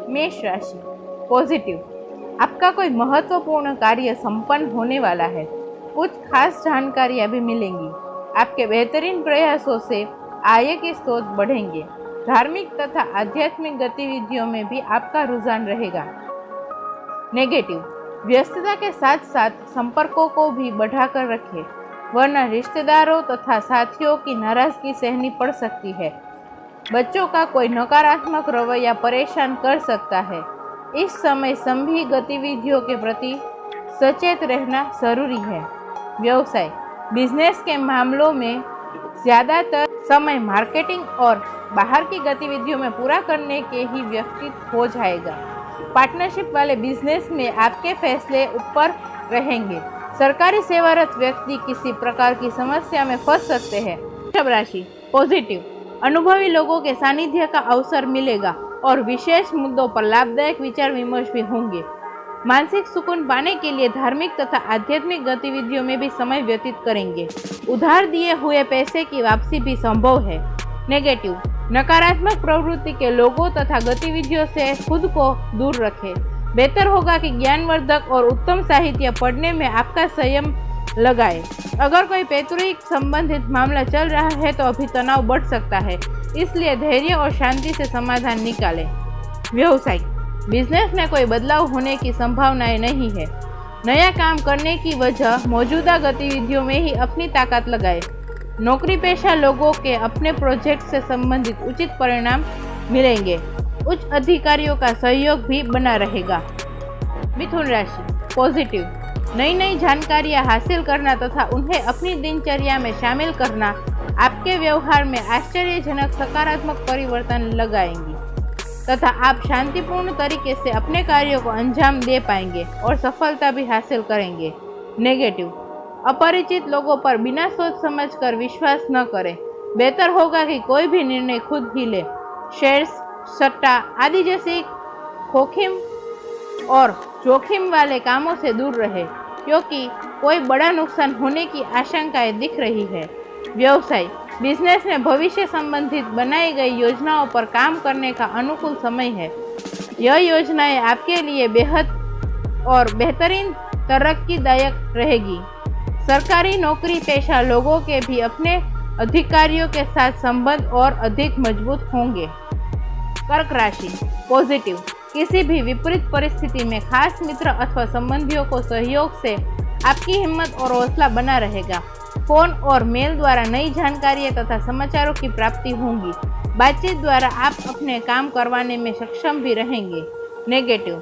मेष राशि पॉजिटिव, आपका कोई महत्वपूर्ण कार्य संपन्न होने वाला है। कुछ खास जानकारियां भी मिलेंगी। आपके बेहतरीन प्रयासों से आय के स्रोत बढ़ेंगे। धार्मिक तथा आध्यात्मिक गतिविधियों में भी आपका रुझान रहेगा। नेगेटिव, व्यस्तता के साथ साथ संपर्कों को भी बढ़ाकर रखें, वरना रिश्तेदारों तथा साथियों की नाराजगी सहनी पड़ सकती है। बच्चों का कोई नकारात्मक रवैया परेशान कर सकता है। इस समय सभी गतिविधियों के प्रति सचेत रहना जरूरी है। व्यवसाय, बिजनेस के मामलों में ज्यादातर समय मार्केटिंग और बाहर की गतिविधियों में पूरा करने के ही व्यतीत हो जाएगा। पार्टनरशिप वाले बिजनेस में आपके फैसले ऊपर रहेंगे। सरकारी सेवारत व्यक्ति किसी प्रकार की समस्या में फंस सकते हैं। वृषभ राशि पॉजिटिव, अनुभवी लोगों के सानिध्य का अवसर मिलेगा और विशेष मुद्दों पर लाभदायक विचार विमर्श भी होंगे। मानसिक सुकून पाने के लिए धार्मिक तथा आध्यात्मिक गतिविधियों में भी समय व्यतीत करेंगे। उधार दिए हुए पैसे की वापसी भी संभव है। नेगेटिव, नकारात्मक प्रवृत्ति के लोगों तथा गतिविधियों से खुद को दूर रखें। बेहतर होगा कि ज्ञानवर्धक और उत्तम साहित्य पढ़ने में आपका संयम लगाएं। अगर कोई पैतृक संबंधित मामला चल रहा है तो अभी तनाव बढ़ सकता है, इसलिए धैर्य और शांति से समाधान निकालें। व्यवसाय, बिजनेस में कोई बदलाव होने की संभावनाएं नहीं है। नया काम करने की वजह मौजूदा गतिविधियों में ही अपनी ताकत लगाएं। नौकरी पेशा लोगों के अपने प्रोजेक्ट से संबंधित उचित परिणाम मिलेंगे। उच्च अधिकारियों का सहयोग भी बना रहेगा। मिथुन राशि पॉजिटिव, नई जानकारियां हासिल करना तथा उन्हें अपनी दिनचर्या में शामिल करना आपके व्यवहार में आश्चर्यजनक सकारात्मक परिवर्तन लगाएंगी तथा आप शांतिपूर्ण तरीके से अपने कार्यों को अंजाम दे पाएंगे और सफलता भी हासिल करेंगे। नेगेटिव, अपरिचित लोगों पर बिना सोच समझकर विश्वास न करें। बेहतर होगा कि कोई भी निर्णय खुद ही ले। शेयर्स, सट्टा आदि जैसी जोखिम और जोखिम वाले कामों से दूर रहे, क्योंकि कोई बड़ा नुकसान होने की आशंकाएं दिख रही है। व्यवसाय, बिजनेस में भविष्य संबंधित बनाई गई योजनाओं पर काम करने का अनुकूल समय है। यह योजनाएं आपके लिए बेहद और बेहतरीन तरक्कीदायक रहेगी। सरकारी नौकरी पेशा लोगों के भी अपने अधिकारियों के साथ संबंध और अधिक मजबूत होंगे। कर्क राशि पॉजिटिव, किसी भी विपरीत परिस्थिति में खास मित्र अथवा संबंधियों को सहयोग से आपकी हिम्मत और हौसला बना रहेगा। फोन और मेल द्वारा नई जानकारियां तथा समाचारों की प्राप्ति होंगी। बातचीत द्वारा आप अपने काम करवाने में सक्षम भी रहेंगे। नेगेटिव,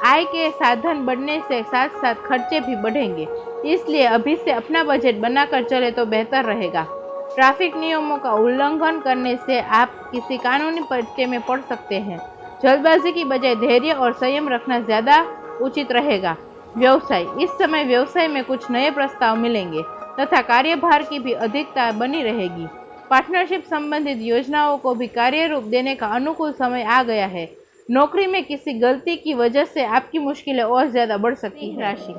आय के साधन बढ़ने से साथ साथ खर्चे भी बढ़ेंगे, इसलिए अभी से अपना बजट बनाकर चले तो बेहतर रहेगा। ट्रैफिक नियमों का उल्लंघन करने से आप किसी कानूनी पर्चे में पड़ सकते हैं। जल्दबाजी की बजाय धैर्य और संयम रखना ज़्यादा उचित रहेगा। व्यवसाय, इस समय व्यवसाय में कुछ नए प्रस्ताव मिलेंगे तथा कार्यभार की भी अधिकता बनी रहेगी। पार्टनरशिप संबंधित योजनाओं को भी कार्य रूप देने का अनुकूल समय आ गया है। नौकरी में किसी गलती की वजह से आपकी मुश्किलें और ज़्यादा बढ़ सकती हैं। राशि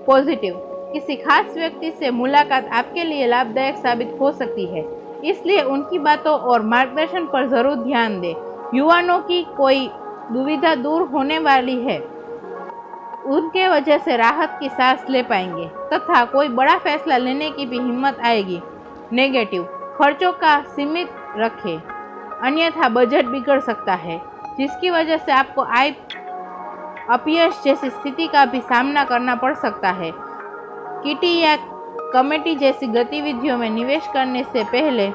पॉजिटिव, किसी खास व्यक्ति से मुलाकात आपके लिए लाभदायक साबित हो सकती है, इसलिए उनकी बातों और मार्गदर्शन पर जरूर ध्यान दें। युवाओं की कोई दुविधा दूर होने वाली है, उनके वजह से राहत की सांस ले पाएंगे तथा कोई बड़ा फैसला लेने की भी हिम्मत आएगी। नेगेटिव, खर्चों का सीमित रखें, अन्यथा बजट बिगड़ सकता है, जिसकी वजह से आपको आय अपयश जैसी स्थिति का भी सामना करना पड़ सकता है। किटी या कमेटी जैसी गतिविधियों में निवेश करने से पहले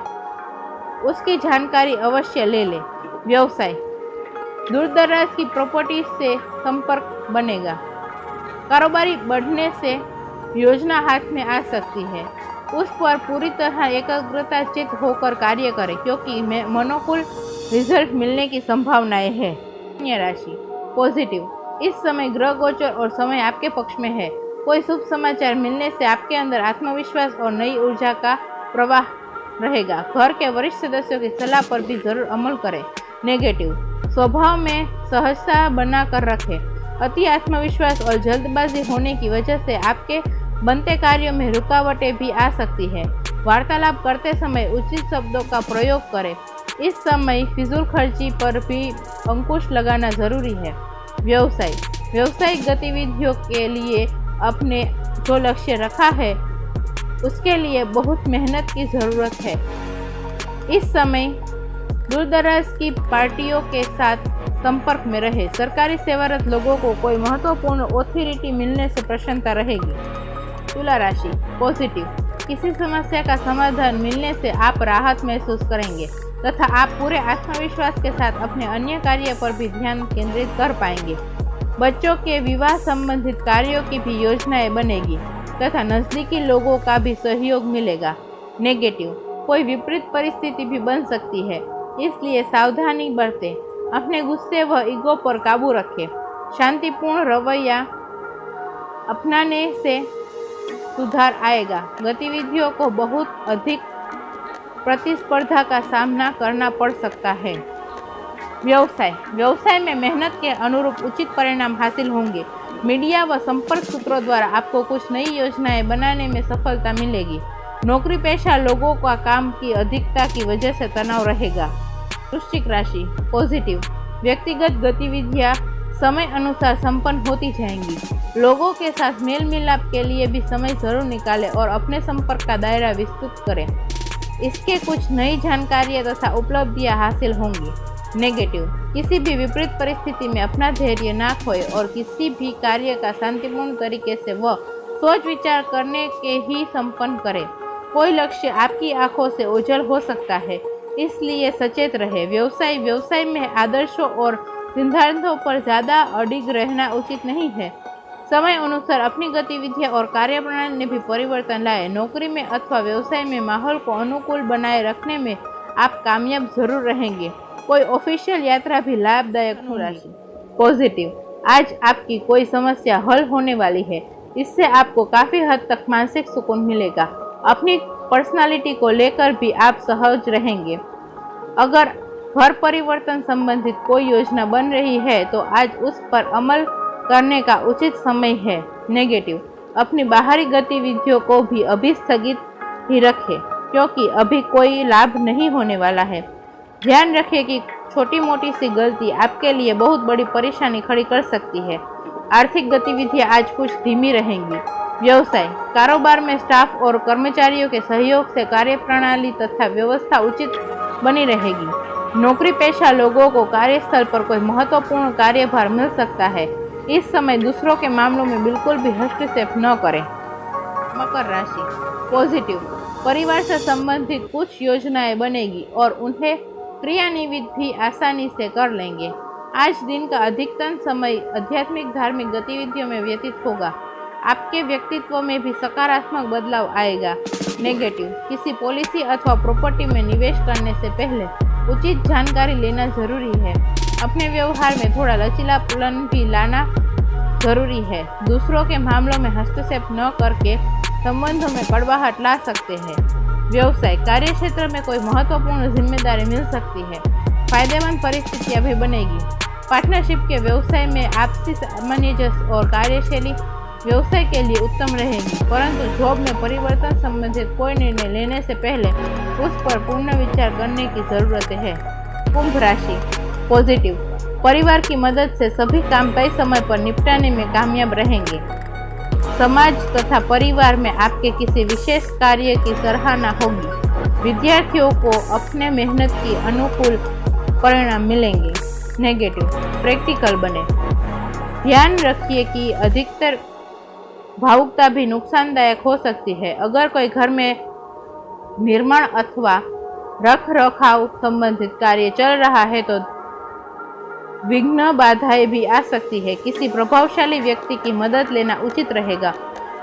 उसकी जानकारी अवश्य ले लें। व्यवसाय, दूरदराज की प्रॉपर्टी से संपर्क बनेगा। कारोबारी बढ़ने से योजना हाथ में आ सकती है, उस पर पूरी तरह एकाग्रता चित्त होकर कार्य करें, क्योंकि मनोकुल रिजल्ट मिलने की संभावनाएं है। कन्या राशि पॉजिटिव, इस समय ग्रह गोचर और समय आपके पक्ष में है। कोई शुभ समाचार मिलने से आपके अंदर आत्मविश्वास और नई ऊर्जा का प्रवाह रहेगा। घर के वरिष्ठ सदस्यों की सलाह पर भी जरूर अमल करें। नेगेटिव, स्वभाव में सहजता बना कर रखें। अति आत्मविश्वास और जल्दबाजी होने की वजह से आपके बनते कार्यों में रुकावटें भी आ सकती है। वार्तालाप करते समय उचित शब्दों का प्रयोग करें। इस समय फिजूल खर्ची पर भी अंकुश लगाना जरूरी है। व्यावसायिक गतिविधियों के लिए अपने जो लक्ष्य रखा है उसके लिए बहुत मेहनत की ज़रूरत है। इस समय दूरदराज की पार्टियों के साथ संपर्क में रहे। सरकारी सेवारत लोगों को कोई महत्वपूर्ण ऑथोरिटी मिलने से प्रसन्नता रहेगी। तुला राशि, पॉजिटिव, किसी समस्या का समाधान मिलने से आप राहत महसूस करेंगे तथा आप पूरे आत्मविश्वास के साथ अपने अन्य कार्य पर भी ध्यान केंद्रित कर पाएंगे। बच्चों के विवाह संबंधित कार्यों की भी योजनाएं बनेगी तथा नजदीकी लोगों का भी सहयोग मिलेगा। नेगेटिव, कोई विपरीत परिस्थिति भी बन सकती है, इसलिए सावधानी बरतें। अपने गुस्से व ईगो पर काबू रखें। शांतिपूर्ण रवैया अपनाने से सुधार आएगा। गतिविधियों को बहुत अधिक प्रतिस्पर्धा का सामना करना पड़ सकता है। व्यवसाय में मेहनत के अनुरूप उचित परिणाम हासिल होंगे। मीडिया व संपर्क सूत्रों द्वारा आपको कुछ नई योजनाएं बनाने में सफलता मिलेगी। नौकरी पेशा लोगों का काम की अधिकता की वजह से तनाव रहेगा। वृश्चिक राशि, पॉजिटिव, व्यक्तिगत गतिविधियां समय अनुसार संपन्न होती जाएंगी। लोगों के साथ मेल मिलाप के लिए भी समय जरूर निकालें और अपने संपर्क का दायरा विस्तृत करें। इसके कुछ नई जानकारियां तथा उपलब्धियां हासिल होंगी। नेगेटिव, किसी भी विपरीत परिस्थिति में अपना धैर्य ना खोए और किसी भी कार्य का शांतिपूर्ण तरीके से व सोच विचार करने के ही संपन्न करें। कोई लक्ष्य आपकी आंखों से ओझल हो सकता है, इसलिए सचेत रहे। व्यवसाय में आदर्शों और सिद्धांतों पर ज़्यादा अडिग रहना उचित नहीं है। समय अनुसार अपनी गतिविधियां और कार्यप्रणाली में भी परिवर्तन लाएं। नौकरी में अथवा व्यवसाय में माहौल को अनुकूल बनाए रखने में आप कामयाब जरूर रहेंगे। कोई ऑफिशियल यात्रा भी लाभदायक होगी। पॉजिटिव, आज आपकी कोई समस्या हल होने वाली है, इससे आपको काफ़ी हद तक मानसिक सुकून मिलेगा। अपनी पर्सनालिटी को लेकर भी आप सहज रहेंगे। अगर घर परिवर्तन संबंधित कोई योजना बन रही है तो आज उस पर अमल करने का उचित समय है। नेगेटिव, अपनी बाहरी गतिविधियों को भी अभी स्थगित ही रखें क्योंकि अभी कोई लाभ नहीं होने वाला है। ध्यान रखें कि छोटी मोटी सी गलती आपके लिए बहुत बड़ी परेशानी खड़ी कर सकती है। आर्थिक गतिविधियां आज कुछ धीमी रहेंगी। व्यवसाय, कारोबार में स्टाफ और कर्मचारियों के सहयोग से कार्यप्रणाली तथा व्यवस्था उचित बनी रहेगी। नौकरी पेशा लोगों को कार्यस्थल पर कोई महत्वपूर्ण कार्यभार मिल सकता है। इस समय दूसरों के मामलों में बिल्कुल भी हस्तक्षेप न करें। मकर राशि, पॉजिटिव, परिवार से संबंधित कुछ योजनाएं बनेगी और उन्हें क्रियान्वित भी आसानी से कर लेंगे। आज दिन का अधिकतम समय आध्यात्मिक धार्मिक गतिविधियों में व्यतीत होगा। आपके व्यक्तित्व में भी सकारात्मक बदलाव आएगा। नेगेटिव, किसी पॉलिसी अथवा प्रॉपर्टी में निवेश करने से पहले उचित जानकारी लेना जरूरी है। अपने व्यवहार में थोड़ा लचीलापन भी लाना जरूरी है। दूसरों के मामलों में हस्तक्षेप न करके संबंधों में कड़वाहट ला सकते हैं। व्यवसाय, कार्य क्षेत्र में कोई महत्वपूर्ण जिम्मेदारी मिल सकती है। फायदेमंद परिस्थितियां भी बनेगी। पार्टनरशिप के व्यवसाय में आपसी सामंजस्य और कार्यशैली व्यवसाय के लिए उत्तम रहेगी, परंतु जॉब में परिवर्तन संबंधित कोई निर्णय लेने से पहले उस पर पूर्ण विचार करने की जरूरत है। कुंभ राशि, पॉजिटिव, परिवार की मदद से सभी काम तय समय पर निपटाने में कामयाब रहेंगे। समाज तथा परिवार में आपके किसी विशेष कार्य की सराहना होगी। विद्यार्थियों को अपने मेहनत की अनुकूल परिणाम मिलेंगे। नेगेटिव, प्रैक्टिकल बने। ध्यान रखिए कि अधिकतर भावुकता भी नुकसानदायक हो सकती है। अगर कोई घर में निर्माण अथवा रख रखाव संबंधित कार्य चल रहा है तो विघ्न बाधाएं भी आ सकती है। किसी प्रभावशाली व्यक्ति की मदद लेना उचित रहेगा।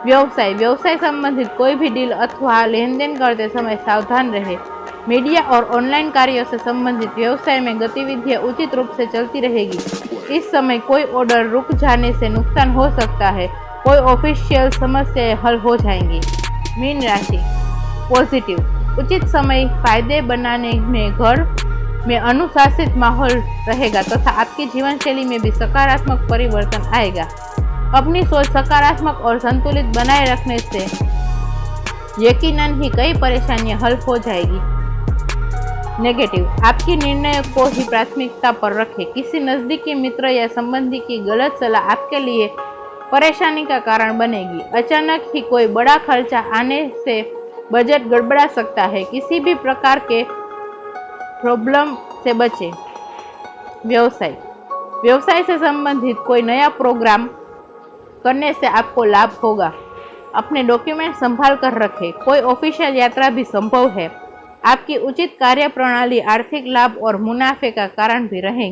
व्यवसाय संबंधित कोई भी डील अथवा लेन देन करते समय सावधान रहे। मीडिया और ऑनलाइन कार्यों से संबंधित व्यवसाय में गतिविधियां उचित रूप से चलती रहेगी। इस समय कोई ऑर्डर रुक जाने से नुकसान हो सकता है। कोई ऑफिशियल समस्याएं हल हो जाएंगी। मीन राशि, पॉजिटिव, उचित समय फायदे बनाने में घर में अनुशासित माहौल रहेगा तथा आपकी जीवन शैली में भी सकारात्मक परिवर्तन आएगा। अपनी सोच सकारात्मक और संतुलित बनाए रखने से यकीनन ही कई परेशानियां हल हो जाएगी। नेगेटिव, आपकी निर्णय को ही प्राथमिकता पर रखें। किसी नजदीकी मित्र या संबंधी की गलत सलाह आपके लिए परेशानी का कारण बनेगी। अचानक ही कोई बड़ा खर्चा आने से बजट गड़बड़ा सकता है। किसी भी प्रकार के प्रॉब्लम से बचें। व्यवसाय, व्यवसाय से संबंधित कोई नया प्रोग्राम करने से आपको लाभ होगा। अपने डॉक्यूमेंट संभाल कर रखें। कोई ऑफिशियल यात्रा भी संभव है। आपकी उचित कार्य प्रणाली आर्थिक लाभ और मुनाफे का कारण भी रहेगी।